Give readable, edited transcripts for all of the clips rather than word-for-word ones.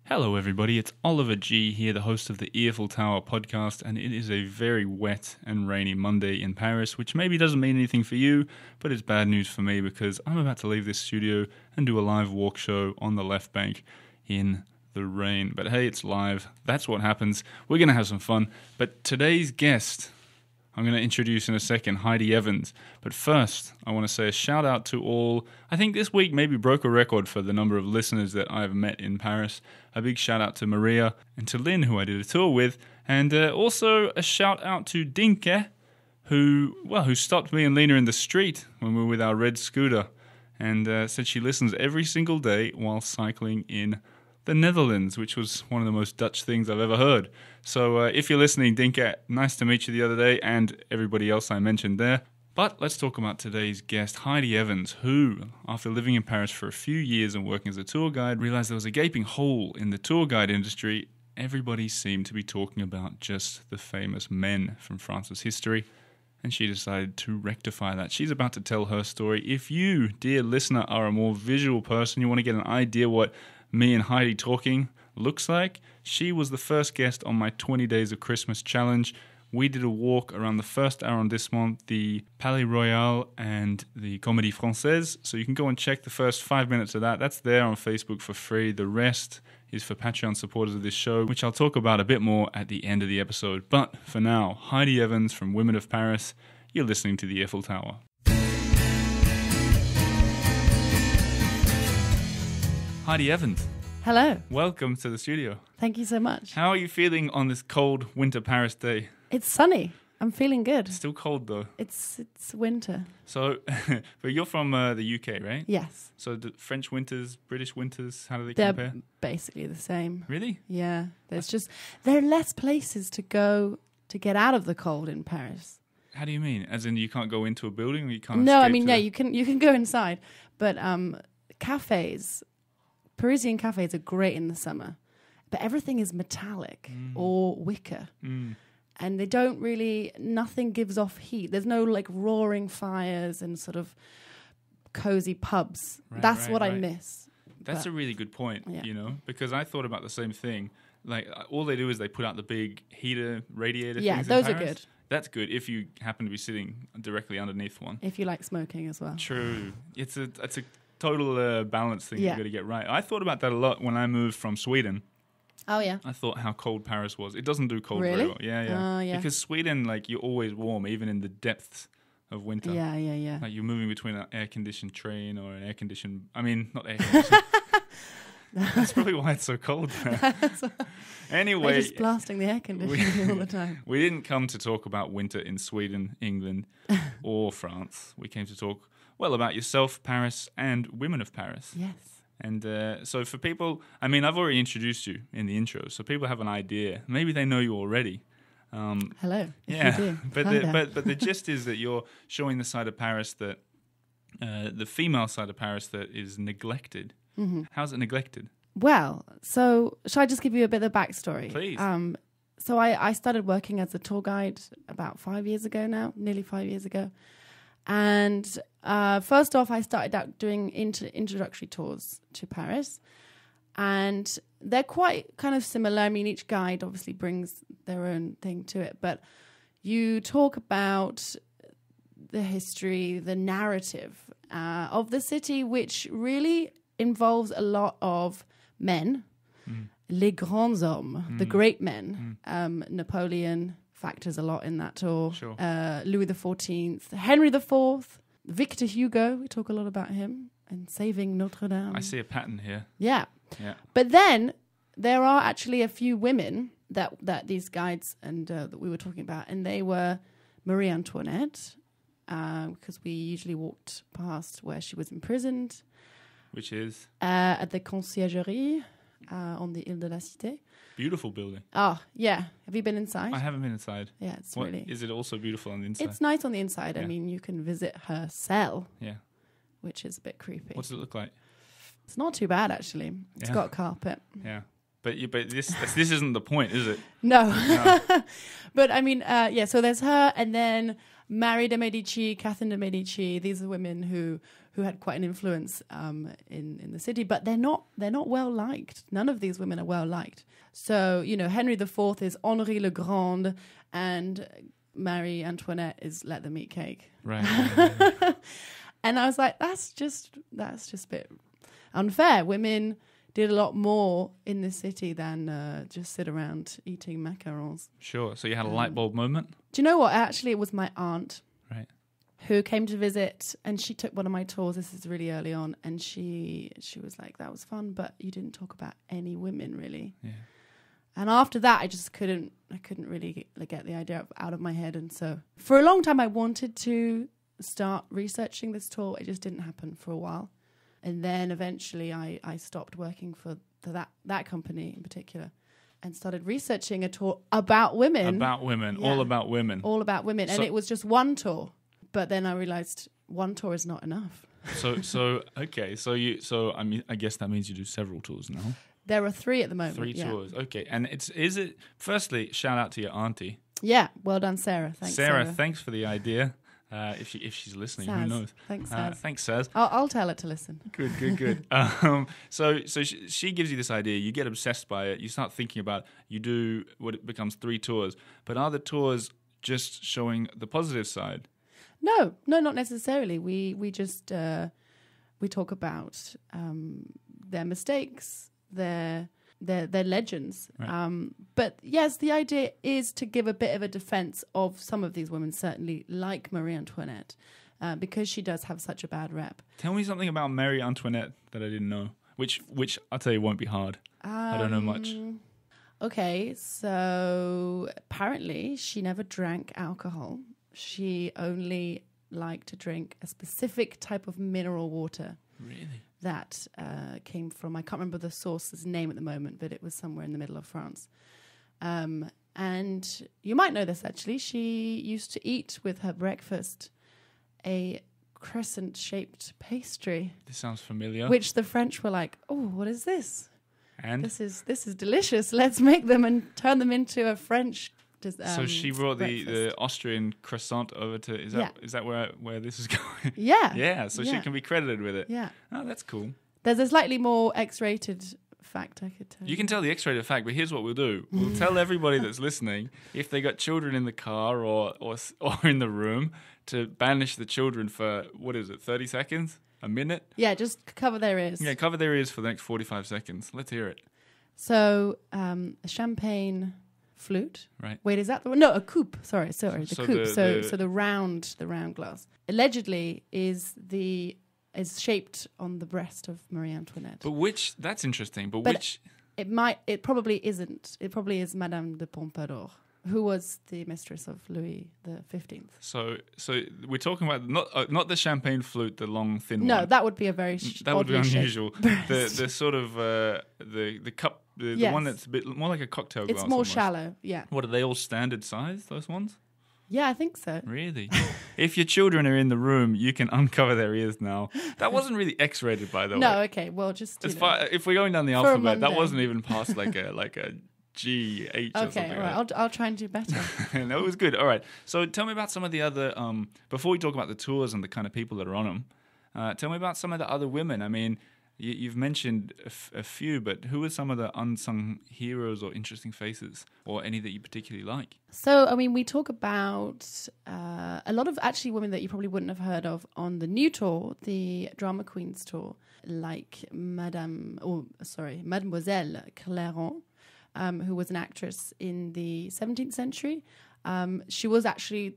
Hello everybody, it's Oliver G here, the host of the Earful Tower podcast, and it is a very wet and rainy Monday in Paris, which maybe doesn't mean anything for you, but it's bad news for me because I'm about to leave this studio and do a live walk show on the left bank in the rain. But hey, it's live, that's what happens, we're going to have some fun. But today's guest, I'm going to introduce in a second, Heidi Evans. But first, I want to say a shout out to all. I think this week maybe broke a record for the number of listeners that I've met in Paris. A big shout out to Maria and to Lynn, who I did a tour with. And also a shout out to Dinke, who stopped me and Lena in the street when we were with our red scooter. And said she listens every single day while cycling in the Netherlands, which was one of the most Dutch things I've ever heard. So if you're listening, Dinka, nice to meet you the other day, and everybody else I mentioned there. But let's talk about today's guest, Heidi Evans, who, after living in Paris for a few years and working as a tour guide, realized there was a gaping hole in the tour guide industry. Everybody seemed to be talking about just the famous men from France's history, and she decided to rectify that. She's about to tell her story. If you, dear listener, are a more visual person, you want to get an idea what me and Heidi talking looks like, she was the first guest on my 20 Days of Christmas challenge. We did a walk around the first arrondissement, the Palais Royal and the Comédie Française. So you can go and check the first 5 minutes of that. That's there on Facebook for free. The rest is for Patreon supporters of this show, which I'll talk about a bit more at the end of the episode. But for now, Heidi Evans from Women of Paris. You're listening to the Earful Tower. Heidi Evans. Hello. Welcome to the studio. Thank you so much. How are you feeling on this cold winter Paris day? It's sunny. I'm feeling good. It's still cold though. It's winter. So, but you're from the UK, right? Yes. So the French winters, British winters, how do they They're compare? basically the same. Really? Yeah. There are less places to go to get out of the cold in Paris. How do you mean? As in you can't go into a building or you can't No, I escape mean, to yeah, you can go inside. But cafes, Parisian cafes are great in the summer. But everything is metallic or wicker. And they don't really, nothing gives off heat. There's no like roaring fires and sort of cozy pubs. That's what I miss. That's a really good point, you know, because I thought about the same thing. Like all they do is they put out the big heater radiator yeah, things those in are Paris. good. That's good if you happen to be sitting directly underneath one. If you like smoking as well. True. It's a total balance thing you've got to get right. I thought about that a lot when I moved from Sweden. Oh, yeah. I thought how cold Paris was. It doesn't do cold really? very well. Yeah. Yeah. Because Sweden, like, you're always warm, even in the depths of winter. Yeah. Like, you're moving between an air-conditioned train or an air-conditioned... I mean, not air-conditioned. That's probably why it's so cold there. Anyway... They're just blasting the air conditioning all the time. We didn't come to talk about winter in Sweden, England, or France. We came to talk, well, about yourself, Paris, and Women of Paris. Yes. And so for people, I mean, I've already introduced you in the intro, so people have an idea. Maybe they know you already. Hello. Yeah, you do. but the gist is that you're showing the side of Paris that, the female side of Paris that is neglected. Mm-hmm. How's it neglected? Well, so shall I just give you a bit of backstory? Please. So I started working as a tour guide about 5 years ago now, nearly 5 years ago. And first off, I started out doing introductory tours to Paris. And they're quite kind of similar. I mean, each guide obviously brings their own thing to it. But you talk about the history, the narrative of the city, which really involves a lot of men, les grands hommes, the great men. Napoleon factors a lot in that tour. Sure. Louis XIV, Henry IV, Victor Hugo. We talk a lot about him and saving Notre Dame. I see a pattern here. Yeah. But then there are actually a few women that these guides and that we were talking about, and they were Marie Antoinette, because we usually walked past where she was imprisoned. Which is? At the Conciergerie on the Ile de la Cité. Beautiful building. Oh, yeah. Have you been inside? I haven't been inside. Yeah, it's really... Is it also beautiful on the inside? It's nice on the inside. Yeah. I mean, you can visit her cell. Yeah. Which is a bit creepy. What does it look like? It's not too bad, actually. It's got carpet. Yeah. But this isn't the point, is it? No. But I mean, so there's her, and then Marie de Medici, Catherine de Medici. These are women who had quite an influence in the city, but they're not well liked. None of these women are well liked. So, Henry IV is Henri le Grand, and Marie Antoinette is Let Them Eat Cake. Right. And I was like, that's just a bit unfair. Women did a lot more in the city than just sit around eating macarons. Sure. So you had a light bulb moment? Do you know what? Actually, it was my aunt. Right. Who came to visit, and she took one of my tours. This is really early on, and she was like, "That was fun, but you didn't talk about any women, really." Yeah. And after that, I just couldn't really get the idea out of my head. And so, for a long time, I wanted to start researching this tour. It just didn't happen for a while, and then eventually, I stopped working for that company in particular, and started researching a tour about women. About women, Yeah. all about women. All about women, and it was just one tour. But then I realized one tour is not enough. Okay. I mean, I guess that means you do several tours now. There are 3 at the moment. 3 yeah. tours. Okay. And is it, firstly, shout out to your auntie. Yeah. Well done, Sarah. Thanks, Sarah, thanks for the idea. If she's listening, Saz. who knows? Thanks, Saz. Thanks, Saz. I'll tell her to listen. Good. So she gives you this idea. You get obsessed by it. You start thinking about it. You do what it becomes 3 tours. But are the tours just showing the positive side? No, not necessarily. We just we talk about their mistakes, their legends. Right. But yes, the idea is to give a bit of a defense of some of these women, certainly like Marie Antoinette, because she does have such a bad rep. Tell me something about Marie Antoinette that I didn't know, which I'll tell you won't be hard. I don't know much. Okay, so apparently she never drank alcohol. She only liked to drink a specific type of mineral water. Really? That came from, I can't remember the source's name at the moment, but it was somewhere in the middle of France. And you might know this, actually. She used to eat with her breakfast a crescent-shaped pastry. This sounds familiar. Which the French were like, oh, what is this? And? This is delicious. Let's make them and turn them into a French so she brought breakfast. the Austrian croissant over to, is that where this is going? Yeah. Yeah, so she can be credited with it. Yeah. Oh, that's cool. There's a slightly more X-rated fact I could tell you. You can tell the X-rated fact, but here's what we'll do. We'll tell everybody that's listening, if they got children in the car or in the room, to banish the children for, 30 seconds? A minute? Yeah, just cover their ears. Yeah, cover their ears for the next 45 seconds. Let's hear it. So, a champagne flute. Right. Wait, is that the one? No, a coupe. Sorry, the So coupe. the- So the round glass allegedly is shaped on the breast of Marie Antoinette. But that's interesting, but which... It probably isn't. It probably is Madame de Pompadour, who was the mistress of Louis XV. So we're talking about not the champagne flute, the long thin one. No, that would be a very that would be oddly shaped unusual. The sort of the cup, the Yes. one that's a bit more like a cocktail glass. It's more almost. shallow. Yeah. What are they all standard size? Those ones? Yeah, I think so. Really? If your children are in the room, you can uncover their ears now. That wasn't really X-rated, by the way. No, okay. Well, just If we're going down the For a alphabet, that Monday. wasn't even past like a G, H, or something. Okay, all right. like I'll try and do better. No, it was good. All right. So tell me about some of the other, before we talk about the tours and the kind of people that are on them, tell me about some of the other women. I mean, you've mentioned a few, but who are some of the unsung heroes or interesting faces, or any that you particularly like? So, I mean, we talk about a lot of actually women that you probably wouldn't have heard of on the new tour, the Drama Queens tour, like Mademoiselle Clairon, who was an actress in the 17th century. She was actually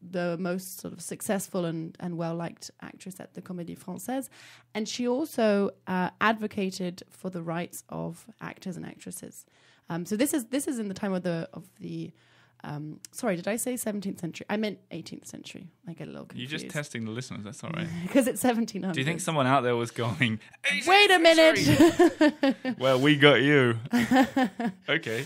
the most sort of successful and well-liked actress at the Comédie Française. And she also advocated for the rights of actors and actresses. So this is in the time of the sorry, did I say 17th century? I meant 18th century. I get a little confused. You're just testing the listeners, that's all right. Because it's 1700. Do you think someone out there was going, wait a minute! well, we got you. Okay.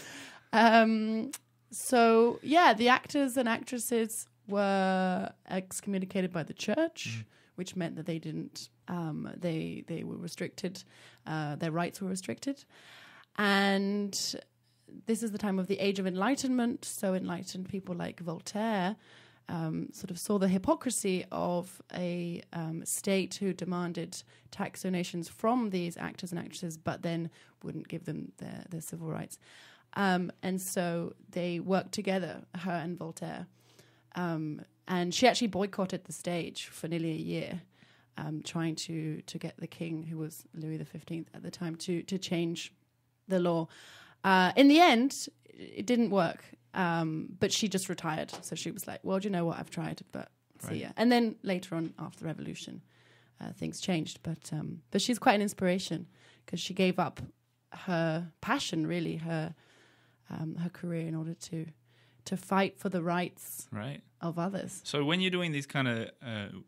So, yeah, the actors and actresses were excommunicated by the church, which meant that they didn't, they were restricted, their rights were restricted. And this is the time of the Age of Enlightenment, so enlightened people like Voltaire sort of saw the hypocrisy of a state who demanded tax donations from these actors and actresses, but then wouldn't give them their civil rights. And so they worked together, her and Voltaire. And she actually boycotted the stage for nearly a year, trying to get the king, who was Louis XV at the time, to change the law. In the end, it didn't work. But she just retired. So she was like, well, do you know what? I've tried, but see ya. And then later on, after the revolution, things changed. But she's quite an inspiration because she gave up her passion, really, her career in order to fight for the rights of others. So when you're doing these kind of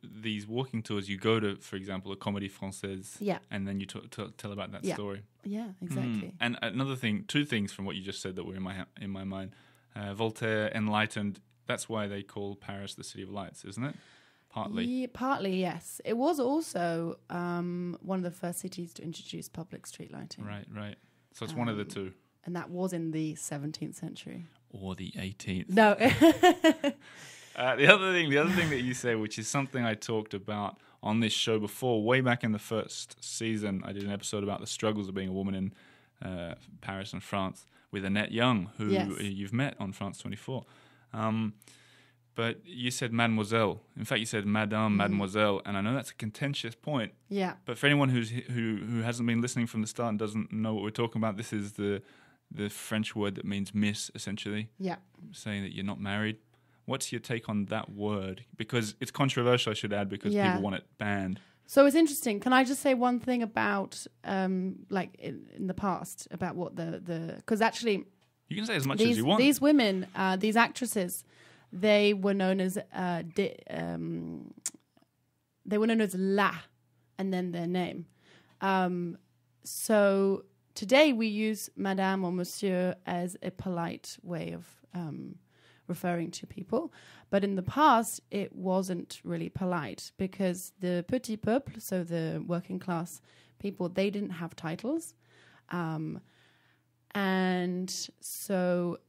these walking tours, you go to, for example, a Comédie Française, and then you tell about that story. Yeah, exactly. And another thing, two things from what you just said that were in my mind. Voltaire enlightened. That's why they call Paris the City of Lights, isn't it? Partly. Yeah, partly, yes. It was also one of the first cities to introduce public street lighting. Right. So it's one of the two. And that was in the 17th century. Or the 18th. No. The other thing that you say, which is something I talked about on this show before, way back in the first season, I did an episode about the struggles of being a woman in Paris and France with Annette Young, who you've met on France 24. But you said mademoiselle. In fact, you said madame, mademoiselle, and I know that's a contentious point. Yeah. But for anyone who hasn't been listening from the start and doesn't know what we're talking about, this is the French word that means miss, essentially. Yeah. Saying that you're not married. What's your take on that word? Because it's controversial, I should add, because people want it banned. So it's interesting. Can I just say one thing about, like in the past, about what because actually, you can say as much as you want. These women, these actresses, they were known as La, and then their name. So today we use Madame or Monsieur as a polite way of referring to people. But in the past, it wasn't really polite because the petit peuple, so the working class people, they didn't have titles. And so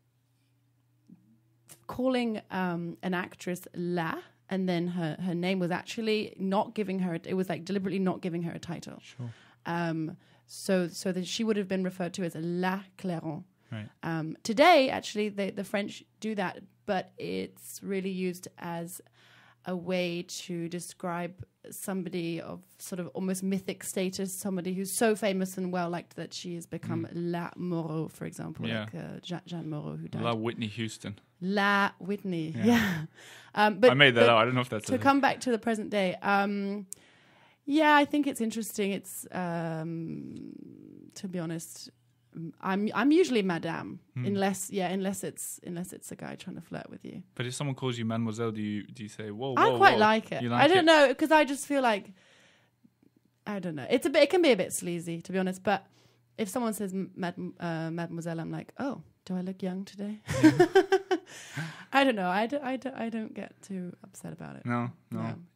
calling an actress La, and then her name was actually not giving her, it was like deliberately not giving her a title. Sure. So that she would have been referred to as La Clairon. Right. Today, actually, the French do that, but it's really used as a way to describe somebody of sort of almost mythic status, somebody who's so famous and well-liked that she has become La Moreau, for example, like Jeanne Moreau, who died. La Whitney Houston. La Whitney, But I made that out. I don't know if that's... To come back to the present day, I think it's interesting. It's, to be honest... I'm usually madame, unless it's a guy trying to flirt with you. But if someone calls you mademoiselle, do you say whoa? I quite like it. I don't know, because I just feel like, I don't know. It can be a bit sleazy, to be honest. But if someone says mademoiselle, I'm like, oh, do I look young today? I don't know. I don't get too upset about it. No.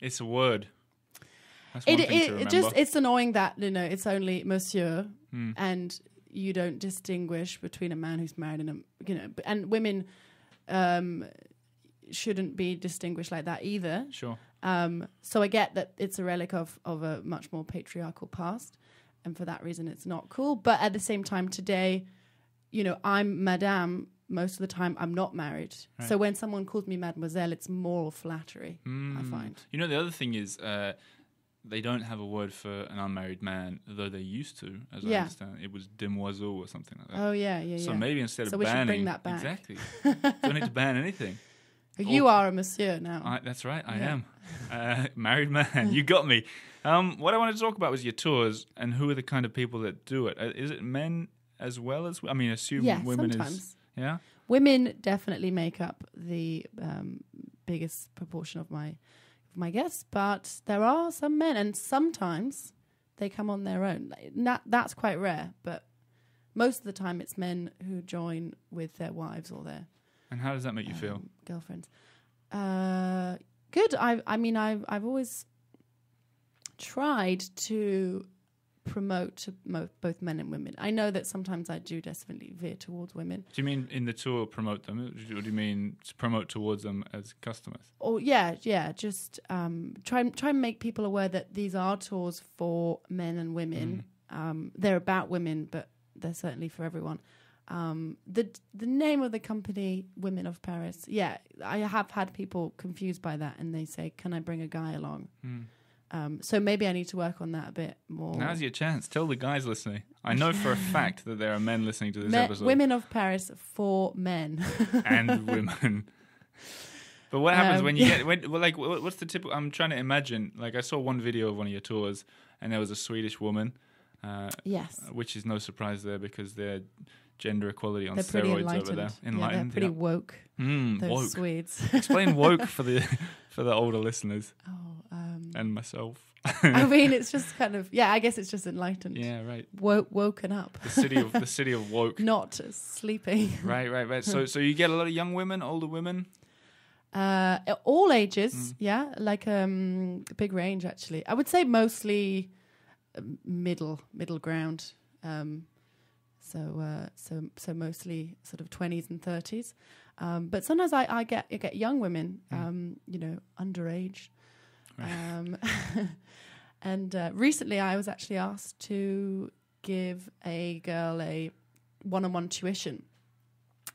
It's a word. That's one thing to remember. It's annoying that it's only monsieur and you don't distinguish between a man who's married and and women shouldn't be distinguished like that either. Sure. So I get that it's a relic of a much more patriarchal past, and for that reason it's not cool. But at the same time, today, I'm madame. Most of the time, I'm not married. Right. So when someone calls me mademoiselle, it's more flattery, I find. The other thing is... they don't have a word for an unmarried man, though they used to, as I understand. It was demoiselle or something like that. Oh, yeah. So maybe instead of banning... So we should bring that back. Exactly. Don't need to ban anything. You are a monsieur now. That's right, I am. Married man, you got me. What I wanted to talk about was your tours and who are the kind of people that do it. Is it men as well as... I mean, assume women sometimes. Is... Yeah? Women definitely make up the biggest proportion of my guests, but there are some men, and sometimes they come on their own. That's quite rare, but most of the time it's men who join with their wives or their... And how does that make you feel? Girlfriends. Good. I've always tried to promote to both men and women. I know that sometimes I do definitely veer towards women. Do you mean in the tour promote them, or do you mean to promote towards them as customers? Oh yeah, just try and make people aware that these are tours for men and women. They're about women, but they're certainly for everyone. The name of the company, Women of Paris. Yeah, I have had people confused by that, and they say, "Can I bring a guy along?" So maybe I need to work on that a bit more. Now's your chance. Tell the guys listening. I know for a fact that there are men listening to this episode. Women of Paris for men and women. But what happens when you get what's the typical? I'm trying to imagine. Like I saw one video of one of your tours, and there was a Swedish woman. Yes, which is no surprise there because they're gender equality on they're steroids over there. Enlightened, they're pretty woke. Those woke. Swedes. Explain woke for the older listeners. And myself. I mean, it's just kind of I guess it's just enlightened. Yeah, right. Woken up. The city of woke. Not sleeping. Right. So you get a lot of young women, older women. All ages. Yeah, like a big range actually. I would say mostly middle ground. So mostly sort of 20s and 30s. But sometimes I get young women, underage. Right. And recently I was actually asked to give a girl a one-on-one tuition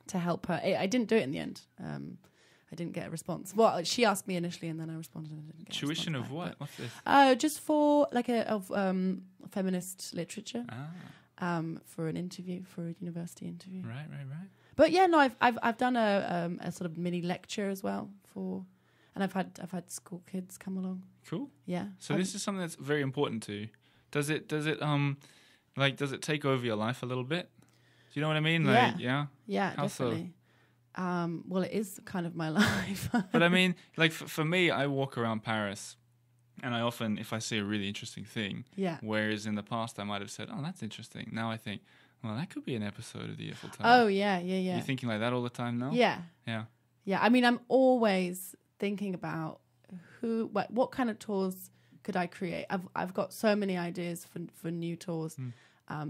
to help her. I didn't do it in the end. I didn't get a response. Well, she asked me initially, and then I responded. And I didn't get tuition a of what? What's this? Just for like feminist literature. For an interview, for a university interview. Right. But yeah, no, I've done a sort of mini lecture as well and I've had school kids come along. Cool. Yeah. So this is something that's very important to you. Does it take over your life a little bit? Do you know what I mean? Yeah, how definitely. So? Well, it is kind of my life. But I mean, like for me, I walk around Paris. And I often, if I see a really interesting thing, whereas in the past I might have said, "Oh, that's interesting." Now I think, "Well, that could be an episode of the Earful Tower." Oh, yeah. You're thinking like that all the time now? Yeah. I mean, I'm always thinking about what kind of tours could I create. I've got so many ideas for new tours,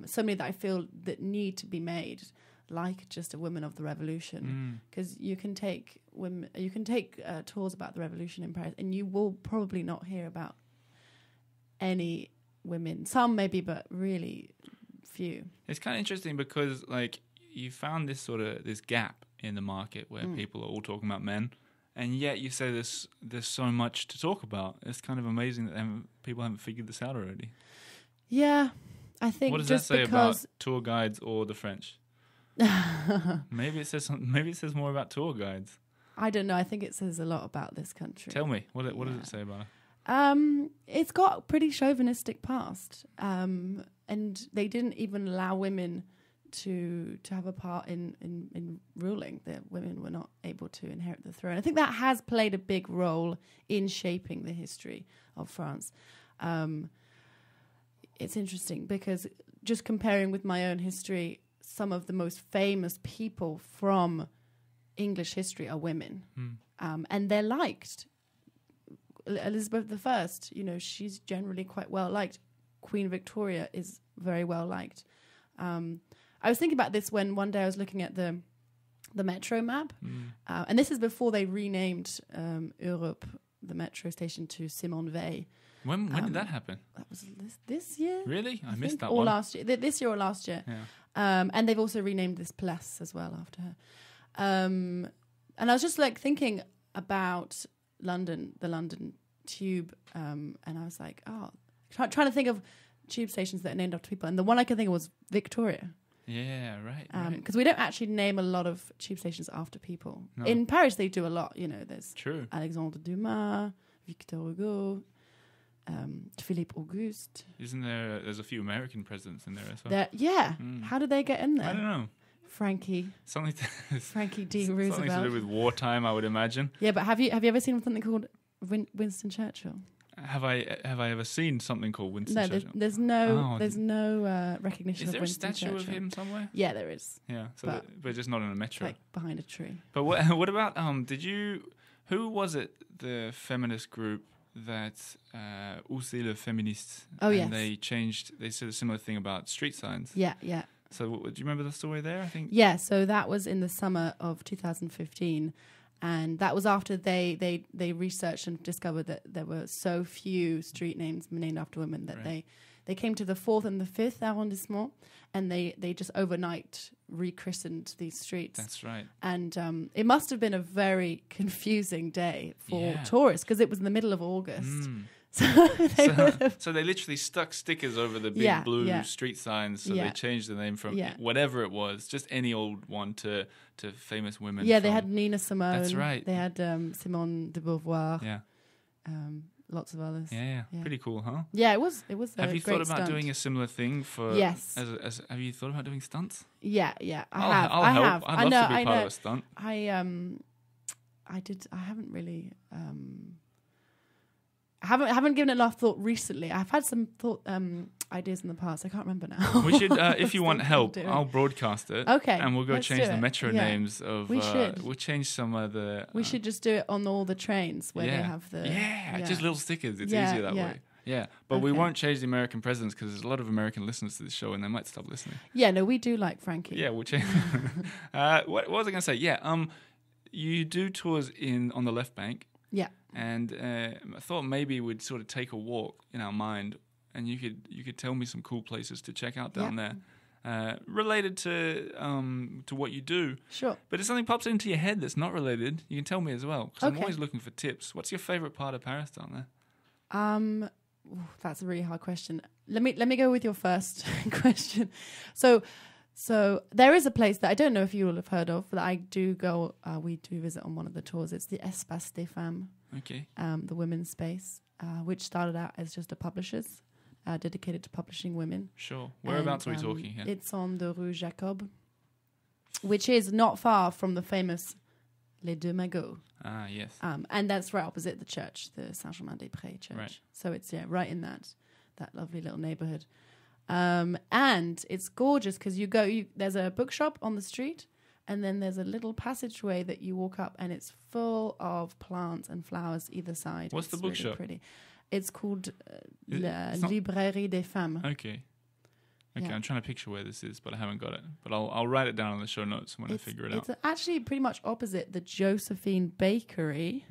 so many that I feel that need to be made. Like just a Women of the Revolution, because you can take tours about the revolution in Paris, and you will probably not hear about any women. Some maybe, but really few. It's kind of interesting because like you found this gap in the market where people are all talking about men, and yet you say there's so much to talk about. It's kind of amazing that people haven't figured this out already. Yeah, I think. What does that say about tour guides or the French? Maybe it says more about tour guides. I don't know. I think it says a lot about this country. Tell me, what does it say about it? It's got a pretty chauvinistic past, and they didn't even allow women to have a part in ruling. The women were not able to inherit the throne. I think that has played a big role in shaping the history of France. It's interesting because just comparing with my own history, some of the most famous people from English history are women, and they're liked. Elizabeth I, she's generally quite well liked. Queen Victoria is very well liked. I was thinking about this when one day I was looking at the metro map, and this is before they renamed Europe, the metro station, to Simone Weil. When did that happen? That was this year. Really? I missed that or one. Last year. This year or last year. Yeah. And they've also renamed this place as well after her. And I was just like thinking about London, the London Tube, and I was like, trying to think of tube stations that are named after people. And the one I could think of was Victoria. Yeah, right. Because we don't actually name a lot of tube stations after people. No. In Paris, they do a lot. There's True. Alexandre Dumas, Victor Hugo, Philippe Auguste. Isn't there's a few American presidents in there as well? How did they get in there? I don't know. Frankie D. Roosevelt. Something to do with wartime, I would imagine. Yeah, but have you ever seen something called Winston Churchill? Have I ever seen something called Winston Churchill? There's no recognition of Winston Churchill. Is there a statue of him somewhere? Yeah, there is. Yeah, but just not in a metro. Like behind a tree. But what about who was it? The feminist group that Aussi le Féministe. Oh, and yes. They said a similar thing about street signs. Yeah, yeah. So do you remember the story there, I think? Yeah, so that was in the summer of 2015. And that was after they researched and discovered that there were so few street names named after women that they came to the 4th and the 5th arrondissement, and they just overnight rechristened these streets. That's right. And it must have been a very confusing day for tourists because it was in the middle of August. So they literally stuck stickers over the big blue street signs. So they changed the name from whatever it was, just any old one, to famous women. Yeah, they had Nina Simone. That's right. They had Simone de Beauvoir. Yeah. Lots of others. Yeah. Pretty cool, huh? Yeah, it was. Have you thought about doing a similar thing for? Yes. Have you thought about doing stunts? Yeah. I'll help. I'd love to be part of a stunt. I haven't really. I haven't given it enough thought recently. I've had some ideas in the past. I can't remember now. We should, if you want help, I'll broadcast it. Okay, and we'll go change the metro names of. We should. We'll change some of the. We should just do it on all the trains where they have the. Yeah, just little stickers. It's easier that way. Yeah, but we won't change the American presidents because there's a lot of American listeners to this show and they might stop listening. Yeah, no, we do like Frankie. Yeah, we'll change. What was I going to say? Yeah, you do tours on the left bank. Yeah. And I thought maybe we'd sort of take a walk in our mind, and you could tell me some cool places to check out down there, related to what you do. Sure. But if something pops into your head that's not related, you can tell me as well. Because I'm always looking for tips. What's your favorite part of Paris down there? That's a really hard question. Let me go with your first question. So there is a place that I don't know if you will have heard of, but I do go. We do visit on one of the tours. It's the Espace des Femmes. Okay. The women's space, which started out as just a publisher's, dedicated to publishing women. Sure. Whereabouts are we talking here? It's on the Rue Jacob, which is not far from the famous Les Deux Magots. Ah, yes. And that's right opposite the church, the Saint-Germain-des-Prés church. Right. So it's right in that lovely little neighborhood. And it's gorgeous because there's a bookshop on the street, and then there's a little passageway that you walk up, and it's full of plants and flowers either side. What's the bookshop? Really pretty. It's called La Librairie des Femmes. Okay, I'm trying to picture where this is, but I haven't got it. But I'll write it down on the show notes when I figure it out. It's actually pretty much opposite the Josephine Bakery.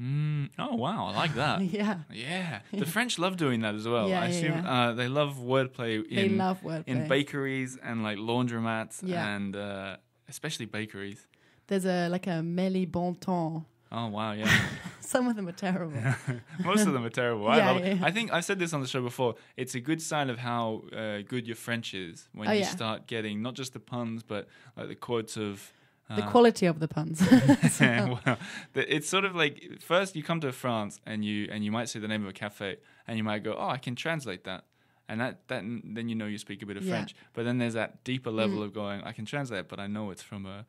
Oh, wow. I like that. Yeah. The French love doing that as well. I assume they love wordplay in bakeries and like laundromats and especially bakeries. There's a Mélie Bon Temps. Oh, wow, yeah. Some of them are terrible. Most of them are terrible. I love it. I think I've said this on the show before. It's a good sign of how good your French is when you start getting not just the puns, but like the quotes of... the quality of the puns. Well, it's sort of like, first you come to France and you might say the name of a cafe and you might go, oh, I can translate that. And that then you speak a bit of French. But then there's that deeper level of going, I can translate it, but I know it's from a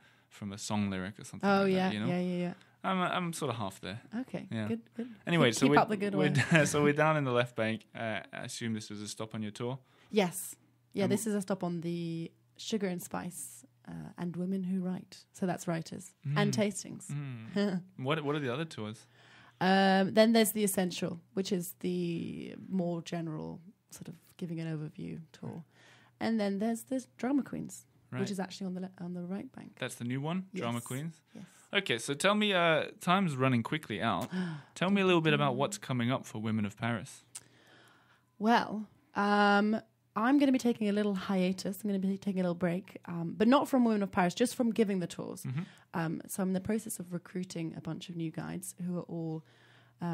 song lyric or something like that, you know? Yeah. I'm sort of half there. Okay, good. Anyway, keep up the good work. So we're down in the left bank. I assume this was a stop on your tour? Yes. Yeah, this is a stop on the Sugar and Spice and Women Who Write. So that's writers and tastings. What are the other tours? Then there's the Essential, which is the more general sort of giving an overview tour. And then there's Drama Queens, which is actually on the right bank. That's the new one, Drama Queens? Yes. Okay, so tell me, time's running quickly out. Tell me a little bit about what's coming up for Women of Paris. Well, I'm going to be taking a little hiatus. I'm going to be taking a little break, but not from Women of Paris, just from giving the tours. So I'm in the process of recruiting a bunch of new guides who are all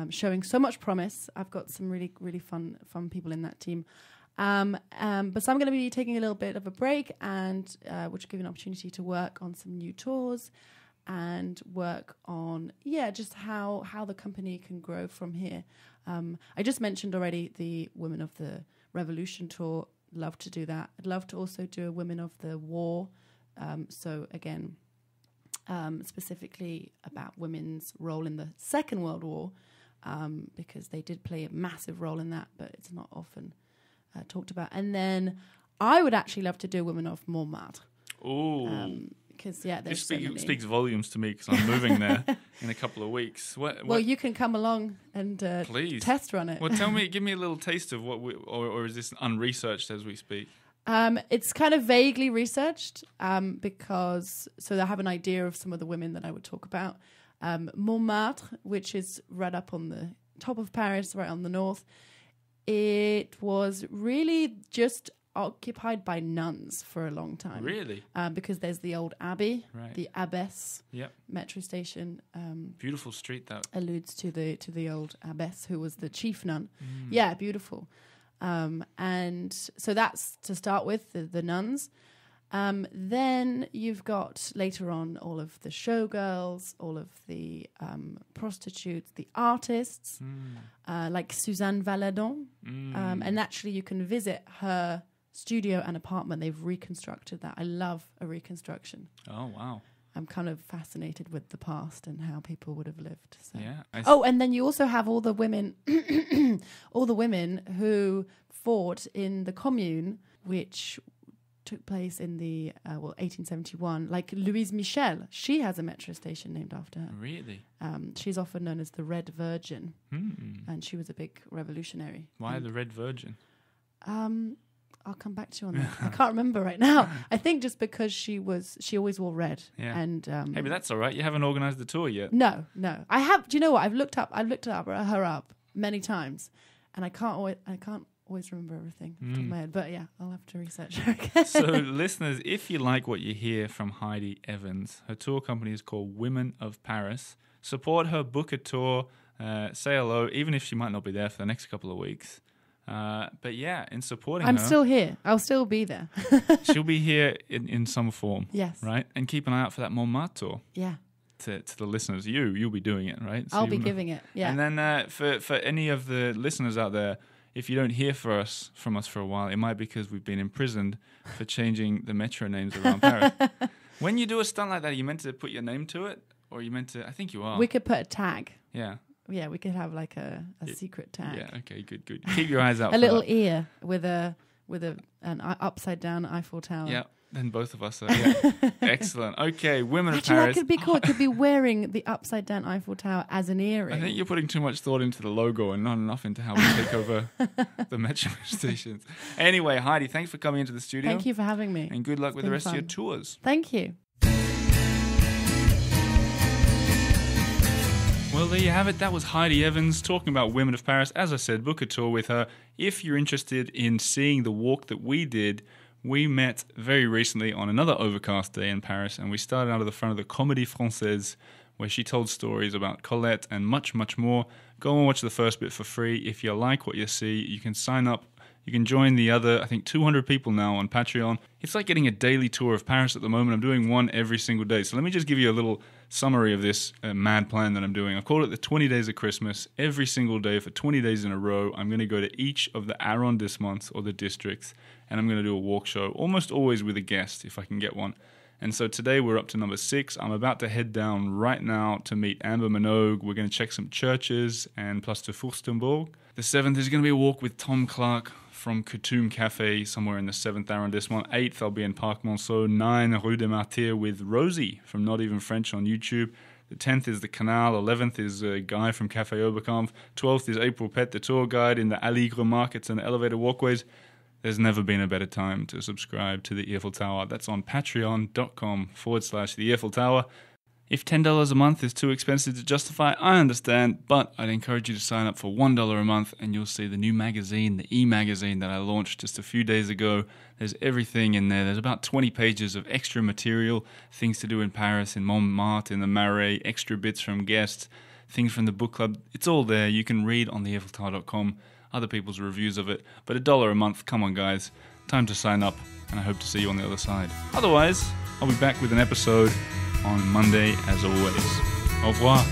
showing so much promise. I've got some really, really fun people in that team. But so I'm going to be taking a little bit of a break, and which will give you an opportunity to work on some new tours and work on just how the company can grow from here. I just mentioned already the Women of the Revolution tour. Love to do that. I'd love to also do a Women of the War. So again, specifically about women's role in the Second World War, because they did play a massive role in that, but it's not often talked about. And then I would actually love to do Women of Montmartre. Ooh. because there's It speaks volumes to me because I'm moving there in a couple of weeks. Well, you can come along and please test run it. Well, give me a little taste of what or is this unresearched as we speak? It's kind of vaguely researched because I have an idea of some of the women that I would talk about. Montmartre, which is right up on the top of Paris, right on the north, it was really just occupied by nuns for a long time. Really? Because there's the old abbey, right. the abbess Yep. metro station. Beautiful street that alludes to the old abbess who was the chief nun. Yeah, beautiful. And so that's to start with, the nuns. Then you've got later on all of the showgirls, all of the prostitutes, the artists, like Suzanne Valadon. And actually you can visit her studio and apartment. They've reconstructed that. I love a reconstruction. Oh, wow. I'm kind of fascinated with the past and how people would have lived. So. Yeah. And then you also have all the women, who fought in the Commune, which took place in the 1871. Like Louise Michel, she has a metro station named after her. Really? She's often known as the Red Virgin, and she was a big revolutionary. Why the Red Virgin? I'll come back to you on that. I can't remember right now. I think just because she always wore red. Yeah. And hey, but that's all right. You haven't organised the tour yet. No. I have. Do you know what? I've looked her up many times, and I can't always remember everything off the top of my head. But yeah, I'll have to research her again. So, listeners, if you like what you hear from Heidi Evans, her tour company is called Women of Paris. Support her, book a tour, say hello, even if she might not be there for the next couple of weeks. But yeah, in supporting I'm her... still here. I'll still be there. She'll be here in some form. Yes. Right? And keep an eye out for that Montmartre tour. Yeah. To the listeners. You'll be doing it, right? So I'll be giving it, yeah. And then for any of the listeners out there, if you don't hear from us for a while, it might be because we've been imprisoned for changing the metro names around Paris. When you do a stunt like that, are you meant to put your name to it? Or are you meant to... I think you are. We could put a tag. Yeah. Yeah, we could have like a secret tag. Yeah, okay, good. Keep your eyes out a for little that. ear with an upside down Eiffel Tower. Yeah, then both of us are. Yeah. Excellent. Okay, Women of Actually, Paris. that could be cool. It could be wearing the upside down Eiffel Tower as an earring. I think you're putting too much thought into the logo and not enough into how we take over the metro stations. Anyway, Heidi, thanks for coming into the studio. Thank you for having me. And good luck with the rest of your tours. Thank you. Well, there you have it. That was Heidi Evans talking about Women of Paris. As I said, book a tour with her. If you're interested in seeing the walk that we did, we met very recently on another overcast day in Paris, and we started out of the front of the Comédie Française, where she told stories about Colette and much, much more. Go and watch the first bit for free. If you like what you see, you can sign up. You can join the other, I think, 200 people now on Patreon. It's like getting a daily tour of Paris at the moment. I'm doing one every single day. So let me just give you a little summary of this mad plan that I'm doing. I've called it the 20 Days of Christmas. Every single day for 20 days in a row, I'm going to go to each of the arrondissements or the districts, and I'm going to do a walk show, almost always with a guest if I can get one. And so today we're up to number 6. I'm about to head down right now to meet Amber Minogue. We're going to check some churches and Place de Furstenberg. The 7th is going to be a walk with Tom Clark from Coutume Cafe, somewhere in the 7th arrondissement. 8th, I'll be in Parc Monceau. 9, Rue des Martyrs with Rosie from Not Even French on YouTube. The 10th is the Canal. 11th is Guy from Café Oberkampf. 12th is April Pet, the tour guide in the Aligre markets and the elevated walkways. There's never been a better time to subscribe to the Earful Tower. That's on patreon.com/the Earful Tower. If $10 a month is too expensive to justify, I understand, but I'd encourage you to sign up for $1 a month and you'll see the new magazine, the e-magazine that I launched just a few days ago. There's everything in there. There's about 20 pages of extra material, things to do in Paris, in Montmartre, in the Marais, extra bits from guests, things from the book club. It's all there. You can read on theearfultower.com other people's reviews of it. But $1 a month, come on guys, time to sign up, and I hope to see you on the other side. Otherwise, I'll be back with an episode on Monday as always. Au revoir.